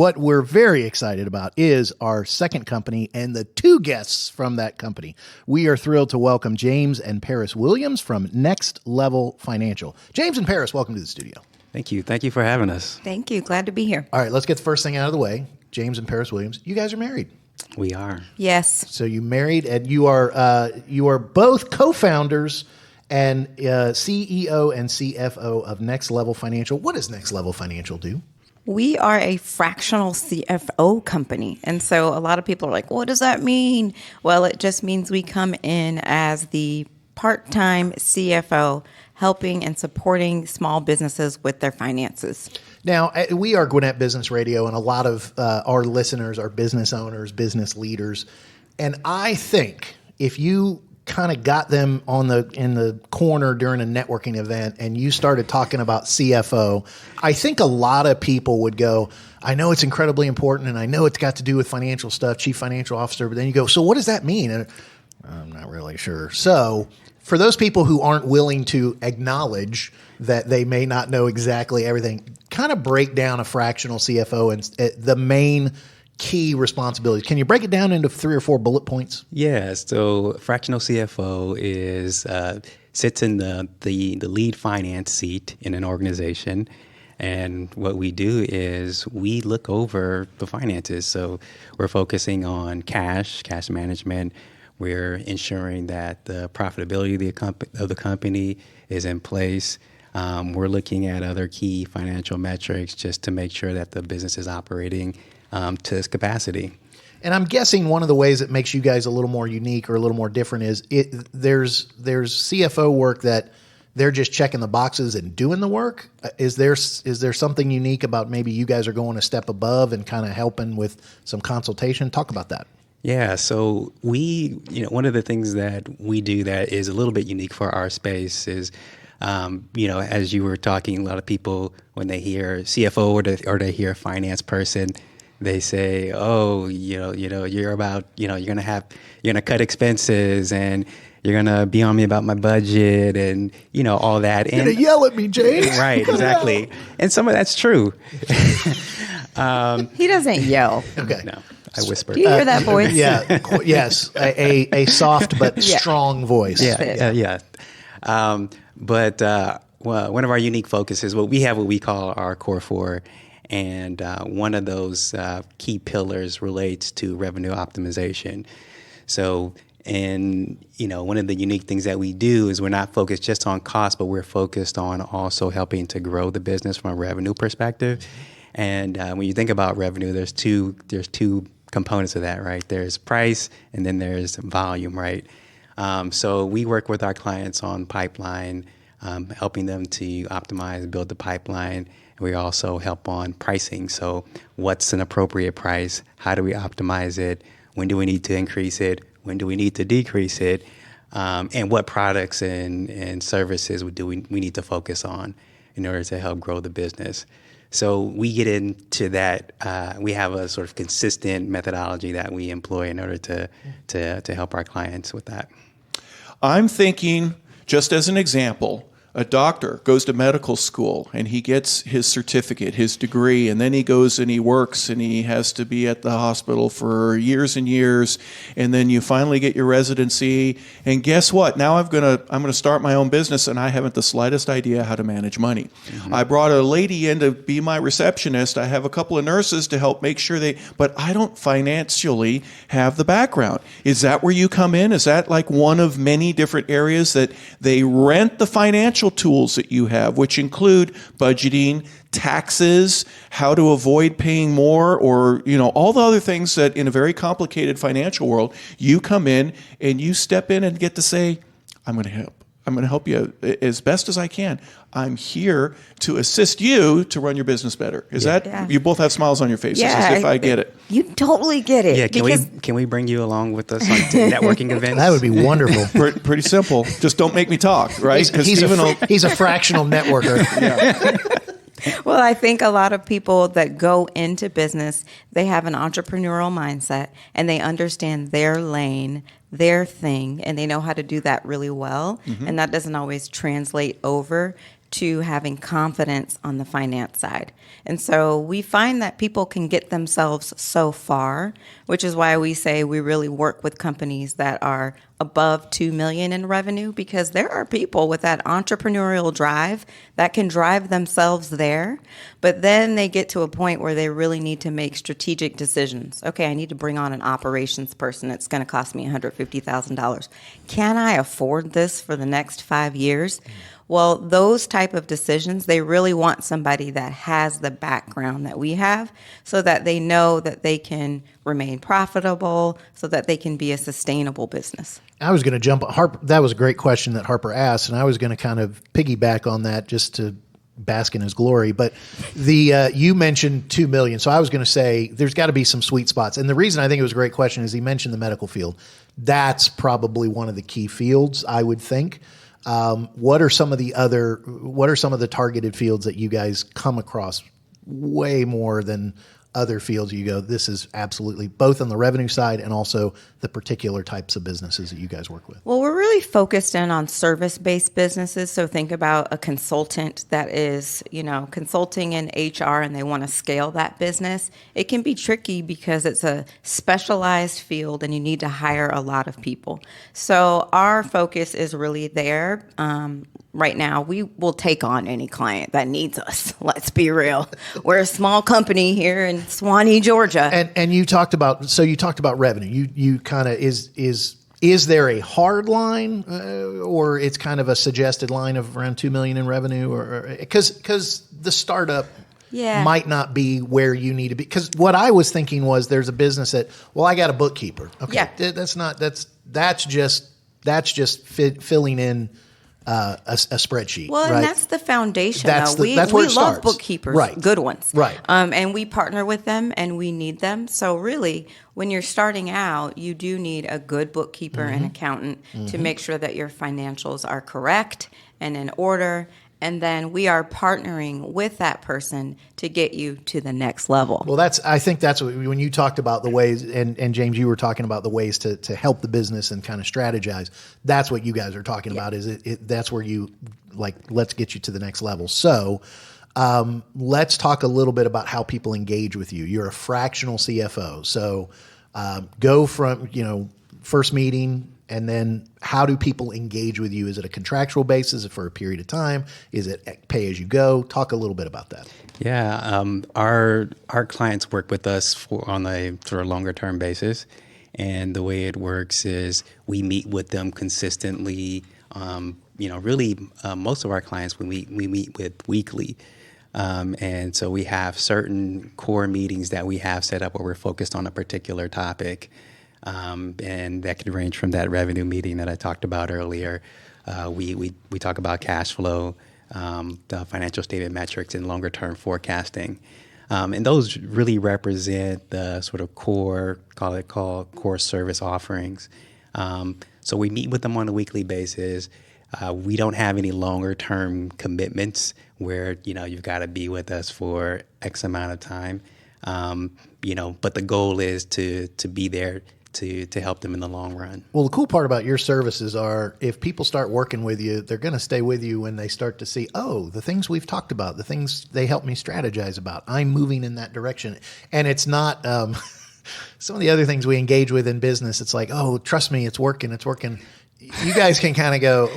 What we're very excited about is our second company and the two guests from that company. We are thrilled to welcome James and Paris Williams from Next Level Financial. James and Paris, welcome to the studio. Thank you. Thank you for having us. Thank you. Glad to be here. All right, let's get the first thing out of the way. James and Paris Williams, you guys are married. We are. Yes. So you married, and you are both co-founders and CEO and CFO of Next Level Financial. What does Next Level Financial do? We are a fractional CFO company. And so a lot of people are like, what does that mean? Well, it just means we come in as the part-time CFO, helping and supporting small businesses with their finances. Now, we are Gwinnett Business Radio, and a lot of our listeners are business owners, business leaders. And I think if you kind of got them in the corner during a networking event and you started talking about CFO, I think a lot of people would go, I know it's incredibly important and I know it's got to do with financial stuff, chief financial officer, but then you go, so what does that mean? And I'm not really sure. So for those people who aren't willing to acknowledge that they may not know exactly everything, kind of break down a fractional CFO and the main key responsibilities. Can you break it down into 3 or 4 bullet points? Yeah. So fractional CFO is sits in the lead finance seat in an organization. And what we do is we look over the finances. So we're focusing on cash management. We're ensuring that the profitability of the company is in place. We're looking at other key financial metrics just to make sure that the business is operating to its capacity. And I'm guessing one of the ways that makes you guys a little more unique or a little more different is there's CFO work that they're just checking the boxes and doing the work. Is there something unique about maybe you guys are going a step above and kind of helping with some consultation? Talk about that. Yeah, so one of the things that we do that is a little bit unique for our space is, as you were talking, a lot of people, when they hear CFO or they hear finance person, they say, oh, you're about, you're going to cut expenses and you're going to be on me about my budget and, all that. You're going to yell at me, James. Right, exactly. And some of that's true. He doesn't yell. Okay. No, I whisper. Do you hear that voice? Yes. A soft but strong voice. Yeah. But one of our unique focuses, what we call our core 4. And one of those key pillars relates to revenue optimization. So, one of the unique things that we do is we're not focused just on cost, but we're focused on also helping to grow the business from a revenue perspective. And when you think about revenue, there's two components of that, right? There's price and then there's volume, right? So we work with our clients on pipeline, helping them to optimize and build the pipeline. We also help on pricing. So what's an appropriate price? How do we optimize it? When do we need to increase it? When do we need to decrease it? And what products and services do we need to focus on in order to help grow the business? So we get into that. We have a sort of consistent methodology that we employ in order to help our clients with that. I'm thinking, just as an example, a doctor goes to medical school and he gets his certificate, his degree, and then he goes and he works and he has to be at the hospital for years and years, and then you finally get your residency, and guess what? Now I'm gonna start my own business and I haven't the slightest idea how to manage money. Mm-hmm. I brought a lady in to be my receptionist. I have a couple of nurses to help make sure but I don't financially have the background. Is that where you come in? Is that like one of many different areas that they rent the financial tools that you have, which include budgeting, taxes, how to avoid paying more, or all the other things that in a very complicated financial world, you come in and you step in and get to say, I'm going to help you as best as I can. I'm here to assist you to run your business better. Is that you both have smiles on your faces as if I get it? You totally get it. Yeah, can we bring you along with us on networking events? That would be wonderful. Pretty simple. Just don't make me talk, right? He's a fractional networker. Yeah. Well, I think a lot of people that go into business, they have an entrepreneurial mindset and they understand their lane, their thing, and they know how to do that really well. Mm-hmm. And that doesn't always translate over to having confidence on the finance side. And so we find that people can get themselves so far, which is why we say we really work with companies that are above 2 million in revenue, because there are people with that entrepreneurial drive that can drive themselves there, but then they get to a point where they really need to make strategic decisions. Okay, I need to bring on an operations person. It's going to cost me $150,000. Can I afford this for the next 5 years? Well, those type of decisions, they really want somebody that has the background that we have, so that they know that they can remain profitable, so that they can be a sustainable business. I was going to jump. Harper, that was a great question that Harper asked, and I was going to kind of piggyback on that just to bask in his glory. But you mentioned 2 million, so I was going to say there's got to be some sweet spots. And the reason I think it was a great question is he mentioned the medical field. That's probably one of the key fields, I would think. What are some of the targeted fields that you guys come across way more than other fields? You go, this is absolutely both on the revenue side and also the particular types of businesses that you guys work with. Well, we're really focused in on service-based businesses. So think about a consultant that is, consulting in HR and they want to scale that business. It can be tricky because it's a specialized field and you need to hire a lot of people. So our focus is really there. Right now, we will take on any client that needs us. Let's be real. We're a small company here in Swanee, Georgia. And you talked about revenue. You kind of is there a hard line or it's kind of a suggested line of around 2 million in revenue, or because the startup might not be where you need to be? Because what I was thinking was there's a business that, well, I got a bookkeeper. Okay, that's just filling in a spreadsheet. Well, right? And that's the foundation. That's though. That's we where it love starts. Bookkeepers, Right. Good ones, right? And we partner with them, and we need them. So really, when you're starting out, you do need a good bookkeeper and accountant to make sure that your financials are correct and in order. And then we are partnering with that person to get you to the next level. Well, I think that's when you talked about the ways, and James, you were talking about the ways to help the business and kind of strategize. That's what you guys are talking about. That's where you let's get you to the next level. So let's talk a little bit about how people engage with you. You're a fractional CFO. So go from, first meeting, and then how do people engage with you? Is it a contractual basis for a period of time? Is it pay as you go? Talk a little bit about that. Yeah, our clients work with us on a sort of longer term basis, and the way it works is we meet with them consistently. Most of our clients we meet with weekly, and so we have certain core meetings that we have set up where we're focused on a particular topic. And that could range from that revenue meeting that I talked about earlier. We talk about cash flow, the financial statement metrics, and longer term forecasting. And those really represent the sort of core service offerings. So we meet with them on a weekly basis. We don't have any longer term commitments where, you've got to be with us for X amount of time. But the goal is to be there to help them in the long run. Well, the cool part about your services are if people start working with you, they're going to stay with you when they start to see, the things we've talked about, the things they help me strategize about, I'm moving in that direction. And it's not some of the other things we engage with in business. It's like, trust me, it's working. You guys can kind of go,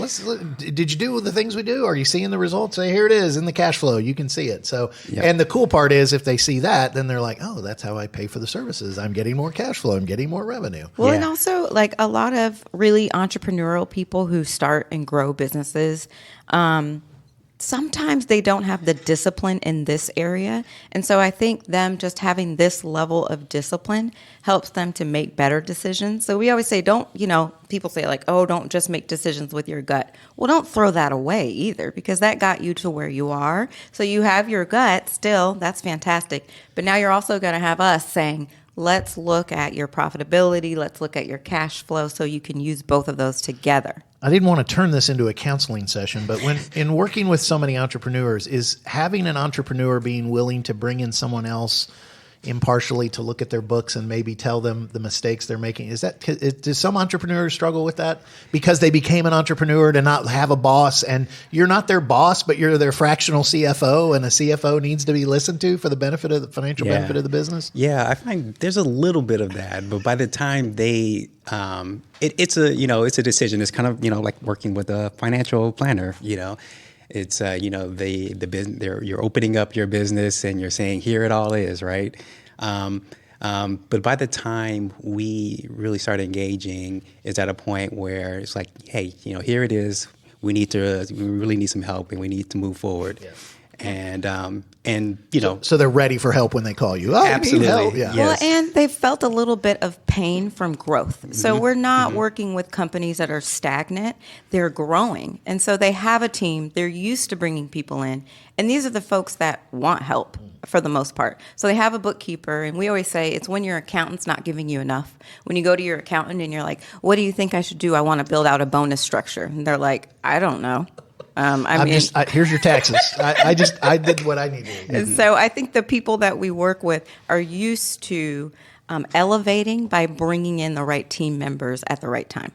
did you do the things we do? Are you seeing the results? Say, here it is in the cash flow. You can see it. So, And the cool part is if they see that, then they're like, that's how I pay for the services. I'm getting more cash flow. I'm getting more revenue. Well, and also a lot of really entrepreneurial people who start and grow businesses, sometimes they don't have the discipline in this area. And so I think them just having this level of discipline helps them to make better decisions. So we always say, people say don't just make decisions with your gut. Well, don't throw that away either, because that got you to where you are. So you have your gut still, that's fantastic. But now you're also going to have us saying, let's look at your profitability. Let's look at your cash flow so you can use both of those together. I didn't want to turn this into a counseling session, but in working with so many entrepreneurs, is having an entrepreneur being willing to bring in someone else, impartially to look at their books and maybe tell them the mistakes they're making? Does some entrepreneurs struggle with that because they became an entrepreneur to not have a boss, and you're not their boss, but you're their fractional CFO, and a CFO needs to be listened to for the benefit of the financial benefit of the business? Yeah, I find there's a little bit of that, but by the time they, it's a decision. It's kind of, like working with a financial planner, It's the business. You're opening up your business and you're saying, here it all is, right? But by the time we really start engaging, it's at a point where it's like, hey, here it is. We really need some help, and we need to move forward. Yeah. So they're ready for help when they call you. Oh, absolutely. You need help. Yeah. Well, and they've felt a little bit of pain from growth. So we're not working with companies that are stagnant. They're growing. And so they have a team. They're used to bringing people in. And these are the folks that want help for the most part. So they have a bookkeeper. And we always say it's when your accountant's not giving you enough. When you go to your accountant and you're like, what do you think I should do? I want to build out a bonus structure. And they're like, I don't know. Here's your taxes. I did what I needed to do. And so I think the people that we work with are used to elevating by bringing in the right team members at the right time.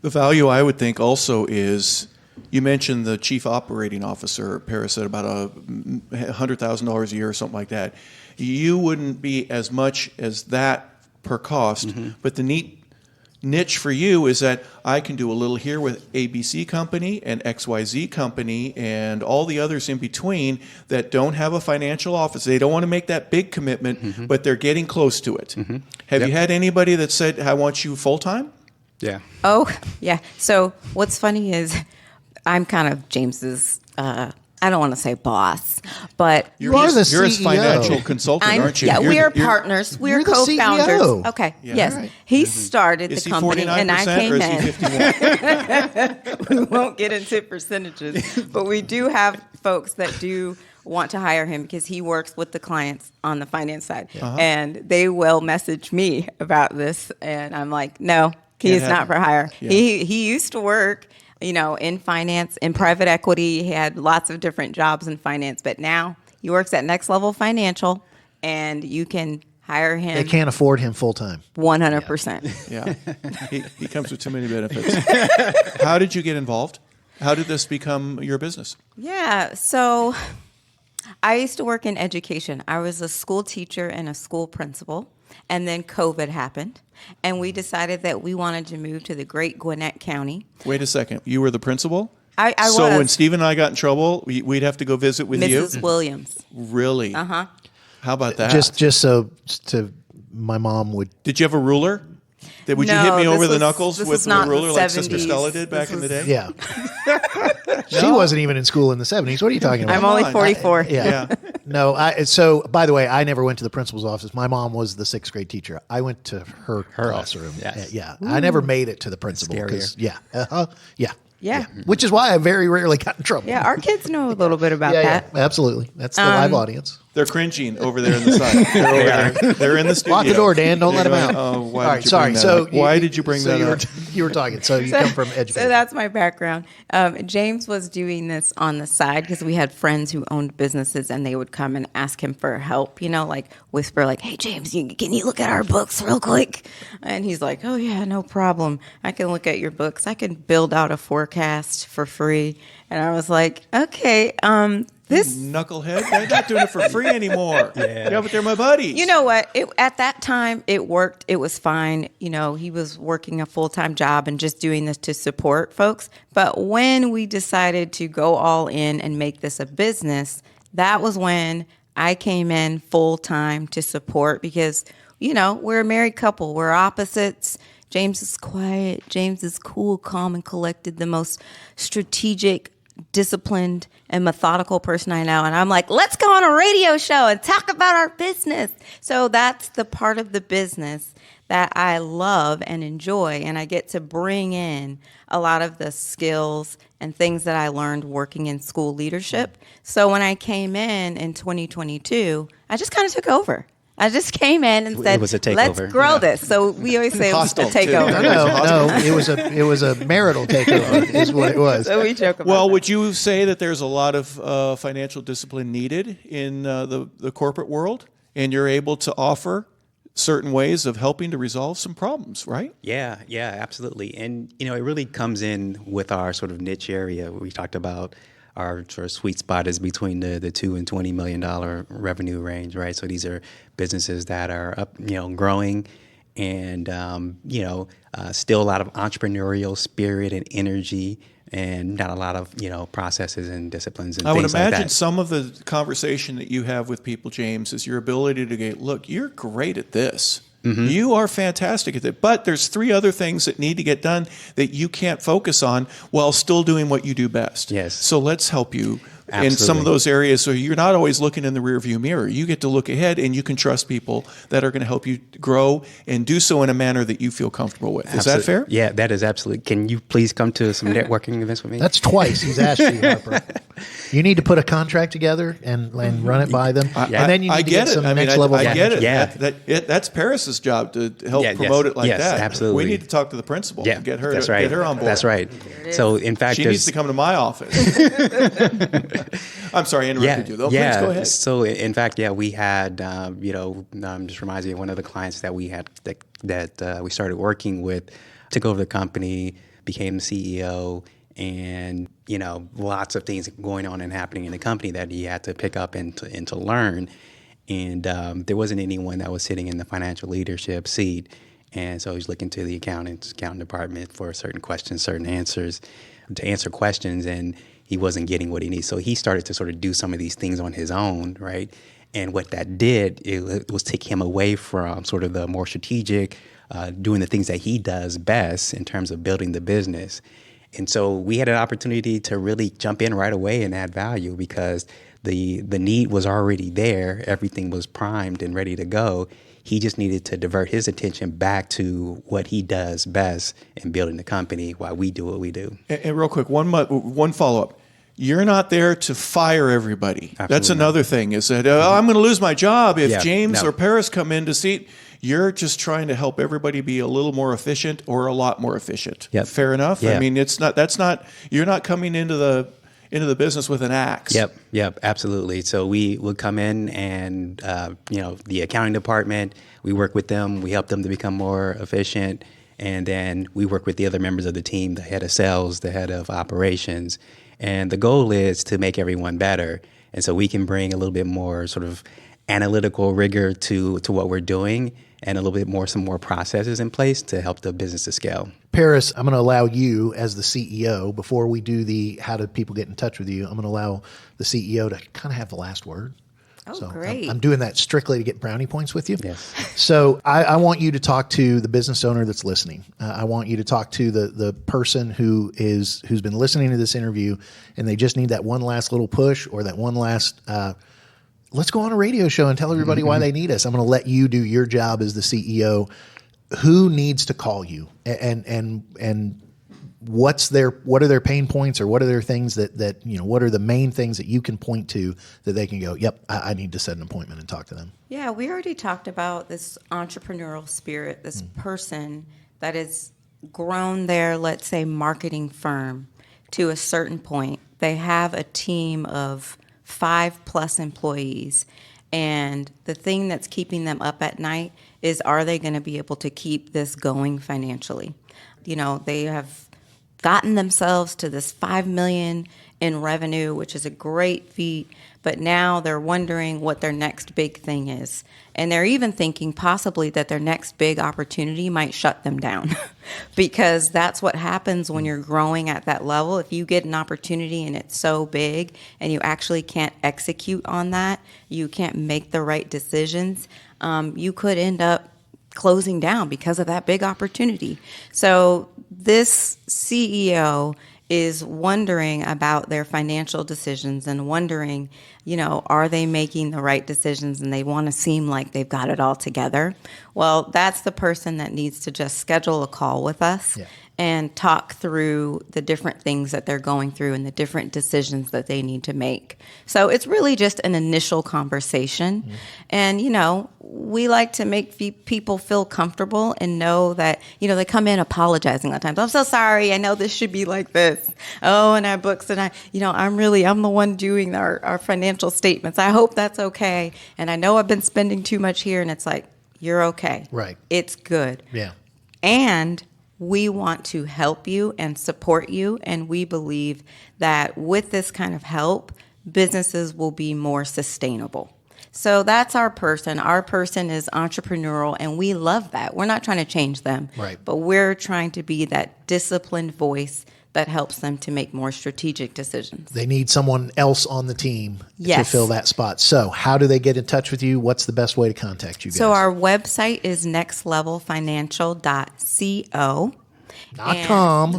The value, I would think, also is, you mentioned the chief operating officer, Paris said about $100,000 a year or something like that. You wouldn't be as much as that per cost, but the neat niche for you is that I can do a little here with ABC company and XYZ company and all the others in between that don't have a financial office. They don't want to make that big commitment, but they're getting close to it. Have you had anybody that said, I want you full-time? Yeah. Oh, yeah. So what's funny is I'm kind of James's, I don't want to say boss, but you're his CEO. Financial consultant, aren't you? Yeah, we are partners. We are co-founders. Okay, yeah, yes. right. He started the company, and I came in. We won't get into percentages, but we do have folks that do want to hire him because he works with the clients on the finance side, and they will message me about this, and I'm like, no, he is not for hire. Yeah. He used to work, in finance, in private equity. He had lots of different jobs in finance, but now he works at Next Level Financial, and you can hire him. They can't afford him full time. 100%. Yeah. He comes with too many benefits. How did you get involved? How did this become your business? Yeah. So I used to work in education. I was a school teacher and a school principal. And then COVID happened, and we decided that we wanted to move to the great Gwinnett County. Wait a second. You were the principal? I was. So when Steve and I got in trouble, we'd have to go visit with you? Mrs. Williams. Really? Uh-huh. How about that? Just so my mom would... Did you have a ruler? Would you hit me over the knuckles with a ruler like Sister Stella did back in the day? Yeah. She wasn't even in school in the 70s. What are you talking about? I'm only 44. Yeah. No, so by the way, I never went to the principal's office. My mom was the 6th grade teacher. I went to her classroom. Yes. Yeah. I never made it to the principal. Scarier. Yeah. Which is why I very rarely got in trouble. Yeah, our kids know a little bit about that. Yeah, absolutely. That's the live audience. They're cringing over there in the side. They're over there. They're in the studio. Lock the door, Dan. Don't let them out. Oh, all right, sorry. So why did you bring that up? You were talking. So you come from education. So that's my background. James was doing this on the side because we had friends who owned businesses, and they would come and ask him for help. Like whisper, like, "Hey, James, can you look at our books real quick?" And he's like, "Oh yeah, no problem. I can look at your books. I can build out a forecast for free." And I was like, "Okay, this knucklehead, they're not doing it for free anymore." Yeah, but they're my buddies. You know what? At that time, it worked. It was fine. He was working a full-time job and just doing this to support folks. But when we decided to go all in and make this a business, that was when I came in full-time to support because, we're a married couple. We're opposites. James is quiet. James is cool, calm, and collected, the most strategic, disciplined and methodical person I know. And I'm like, let's go on a radio show and talk about our business. So that's the part of the business that I love and enjoy. And I get to bring in a lot of the skills and things that I learned working in school leadership. So when I came in 2022, I just kind of took over. I just came in and said, it was a takeover. Let's grow this. So we always say it was a takeover. No, it was a marital takeover is what it was. So we joke about Well, that. would you say that there's a lot of financial discipline needed in the corporate world? and you're able to offer certain ways of helping to resolve some problems, right? Yeah, absolutely. And, it really comes in with our sort of niche area. We talked about our sort of sweet spot is between the $2 and $20 million revenue range, right? So these are businesses that are up, growing and, still a lot of entrepreneurial spirit and energy and not a lot of, processes and disciplines and I would things like imagine that. some of the conversation that you have with people, James, is your ability to go, look, you're great at this. Mm-hmm. You are fantastic at it. But there's 3 other things that need to get done that you can't focus on while still doing what you do best. Yes. So let's help you Absolutely. in some of those areas. So you're not always looking in the rearview mirror. You get to look ahead, and you can trust people that are going to help you grow and do so in a manner that you feel comfortable with. Is that fair? Yeah, that is absolutely. Can you please come to some networking events with me? That's twice he's asked you, Harper. You need to put a contract together and run it by them. And then you need to get some next level. I get it. Yeah. That's Paris's job to help promote it like that. Yes, absolutely. We need to talk to the principal and get her right. get her on board. That's right. So in fact, she needs to come to my office. I'm sorry, I interrupted you though. Please go ahead. So in fact, we had, just reminds me of one of the clients that we had that we started working with, took over the company, became the CEO, and lots of things going on and happening in the company that he had to pick up and to learn. And there wasn't anyone that was sitting in the financial leadership seat. And so he's looking to the accounting department for certain questions, certain answers, to answer questions, and he wasn't getting what he needs. So he started to sort of do some of these things on his own, right? And what that did, it was take him away from sort of the more strategic, doing the things that he does best in terms of building the business. And so we had an opportunity to really jump in right away and add value because the need was already there. Everything was primed and ready to go. He just needed to divert his attention back to what he does best in building the company while we do what we do. And real quick, one follow-up. You're not there to fire everybody. Absolutely. That's another thing is that I'm going to lose my job if James no. or Paris come in to see. You're just trying to help everybody be a little more efficient or a lot more efficient. Yep. Fair enough? Yeah. I mean, you're not coming into the business with an axe. Yep, absolutely. So we would come in and, the accounting department, we work with them, we help them to become more efficient, and then we work with the other members of the team, the head of sales, the head of operations, and the goal is to make everyone better. And so we can bring a little bit more sort of analytical rigor to what we're doing and a little bit more, some more processes in place to help the business to scale. Paris, I'm going to allow you as the CEO, before we do the how do people get in touch with you, I'm going to allow the CEO to kind of have the last word. Oh, so great. I'm doing that strictly to get brownie points with you. Yes. So I want you to talk to the business owner that's listening. I want you to talk to the person who's been listening to this interview and they just need that one last little push or that one last let's go on a radio show and tell everybody why they need us. I'm going to let you do your job as the CEO. Who needs to call you and what are their pain points or what are their things that what are the main things that you can point to that they can go, yep, I need to set an appointment and talk to them. Yeah, we already talked about this entrepreneurial spirit, this person that has grown their, let's say, marketing firm to a certain point. They have a team of 5+ employees. And the thing that's keeping them up at night is, are they going to be able to keep this going financially? They have gotten themselves to this $5 million in revenue, which is a great feat, but now they're wondering what their next big thing is. And they're even thinking possibly that their next big opportunity might shut them down because that's what happens when you're growing at that level. If you get an opportunity and it's so big and you actually can't execute on that, you can't make the right decisions, you could end up closing down because of that big opportunity. So this CEO is wondering about their financial decisions and wondering, are they making the right decisions, and they want to seem like they've got it all together. Well, that's the person that needs to just schedule a call with us and talk through the different things that they're going through and the different decisions that they need to make. So it's really just an initial conversation. Mm-hmm. And, we like to make people feel comfortable and know that, they come in apologizing at times. I'm so sorry. I know this should be like this. Oh, and our books, and I'm the one doing our financial statements. I hope that's okay. And I know I've been spending too much here. And it's like, you're okay. Right. It's good. Yeah. And we want to help you and support you. And we believe that with this kind of help, businesses will be more sustainable. So that's our person. Our person is entrepreneurial, and we love that. We're not trying to change them, right, but we're trying to be that disciplined voice that helps them to make more strategic decisions. They need someone else on the team yes. to fill that spot. So how do they get in touch with you? What's the best way to contact you guys? So our website is nextlevelfinancial.co. .com.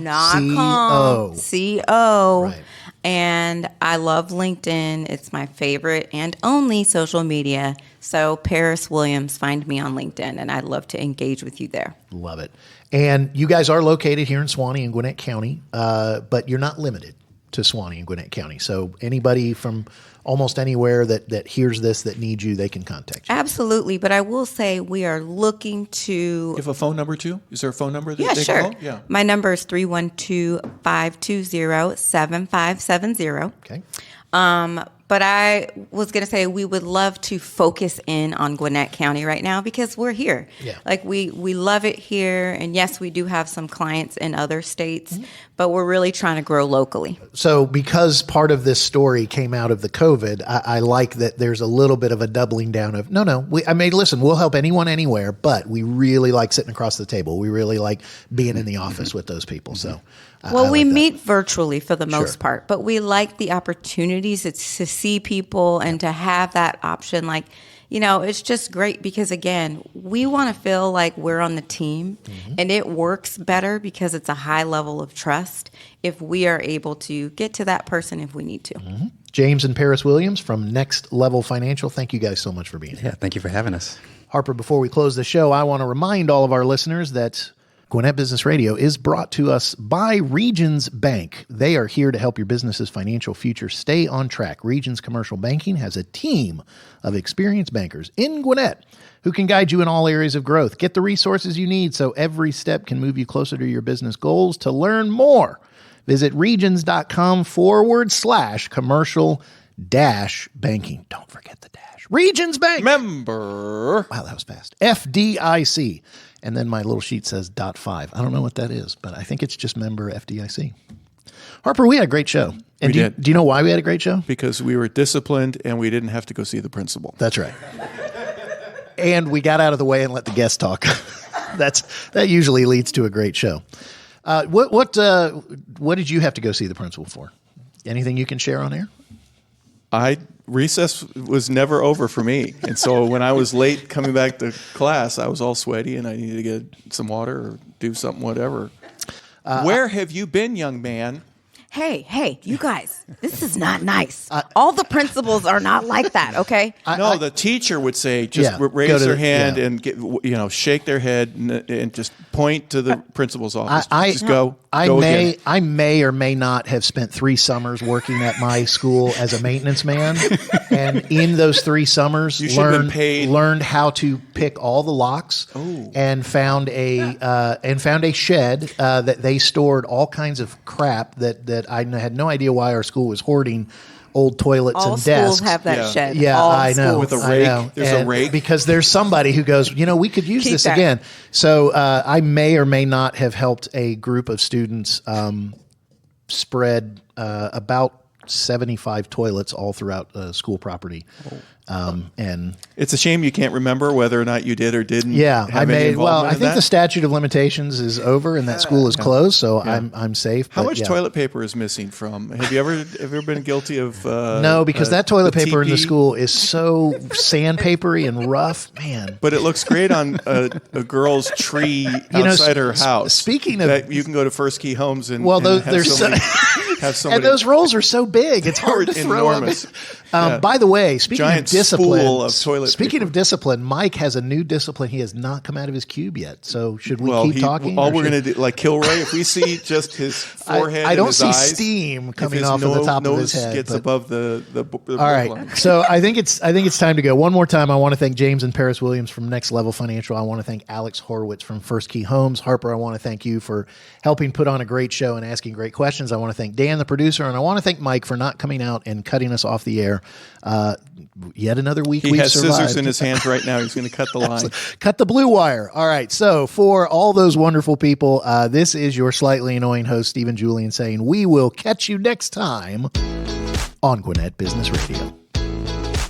C-O. Right. And I love LinkedIn. It's my favorite and only social media. So Paris Williams, find me on LinkedIn, and I'd love to engage with you there. Love it. And you guys are located here in Suwannee and Gwinnett County, but you're not limited to Suwannee and Gwinnett County. So anybody from almost anywhere that hears this, that needs you, they can contact you. Absolutely. But I will say we are looking to... You have a phone number too? Is there a phone number that they sure. call? Yeah, sure. My number is 312-520-7570. Okay. But I was going to say we would love to focus in on Gwinnett County right now because we're here. Yeah. Like we love it here. And yes, we do have some clients in other states, mm-hmm. but we're really trying to grow locally. So because part of this story came out of the COVID, I like that there's a little bit of a doubling down of, listen, we'll help anyone anywhere, but we really like sitting across the table. We really like being in the office with those people. So. Well, we meet virtually for the most part, but we like the opportunities to see people and to have that option. Like, it's just great because, again, we want to feel like we're on the team, mm-hmm. and it works better because it's a high level of trust if we are able to get to that person if we need to. Mm-hmm. James and Paris Williams from Next Level Financial, thank you guys so much for being here. Yeah, thank you for having us. Harper, before we close the show, I want to remind all of our listeners that Gwinnett Business Radio is brought to us by Regions Bank. They are here to help your business's financial future stay on track. Regions Commercial Banking has a team of experienced bankers in Gwinnett who can guide you in all areas of growth. Get the resources you need so every step can move you closer to your business goals. To learn more, visit regions.com/commercial-banking. Don't forget the dash. Regions Bank. Member. Wow, that was fast. FDIC. And then my little sheet says .5. I don't know what that is, but I think it's just member FDIC. Harper, we had a great show. And do you know why we had a great show? Because we were disciplined and we didn't have to go see the principal. That's right. And we got out of the way and let the guests talk. That usually leads to a great show. What did you have to go see the principal for? Anything you can share on air? Recess was never over for me. And so when I was late coming back to class, I was all sweaty and I needed to get some water or do something, whatever. Where have you been, young man? Hey, you guys, this is not nice. All the principals are not like that, okay? No, the teacher would say, just raise their hand and shake their head and just point to the principal's office. I may or may not have spent 3 summers working at my school as a maintenance man, and in those 3 summers, learned how to pick all the locks, and found a shed that they stored all kinds of crap that I had no idea why our school was hoarding old toilets and desks. All schools have that shed. Yeah, all I know. With a rake. There's a rake. Because there's somebody who goes, we could use this again. So I may or may not have helped a group of students spread about 75 toilets all throughout school property. And it's a shame you can't remember whether or not you did or didn't. Yeah, I think the statute of limitations is over and that school is closed, so I'm safe. How much toilet paper is missing from? Have you ever been guilty of? No, because that toilet paper in the school is so sandpapery and rough, man. But it looks great on a girl's tree outside her house. Speaking of that, you can go to First Key Homes and those have somebody. And those rolls are so big, it's hard to throw them. By the way, speaking Giant of discipline, spool of toilet speaking paper. of discipline, Mike has a new discipline. He has not come out of his cube yet. So should we keep talking? All we're going to do, like Kilroy, if we see just his forehead, I don't and his see eyes, steam coming if his off of the top of his nose head. gets but- above the all right. line. So I think it's time to go. One more time, I want to thank James and Paris Williams from Next Level Financial. I want to thank Alex Horowitz from First Key Homes. Harper, I want to thank you for helping put on a great show and asking great questions. I want to thank Dan, the producer, and I want to thank Mike for not coming out and cutting us off the air. Yet another week He we've has survived. scissors in his hands right now. He's going to cut the line. Cut the blue wire. All right. So for all those wonderful people, this is your slightly annoying host, Stephen Julian, saying we will catch you next time on Gwinnett Business Radio.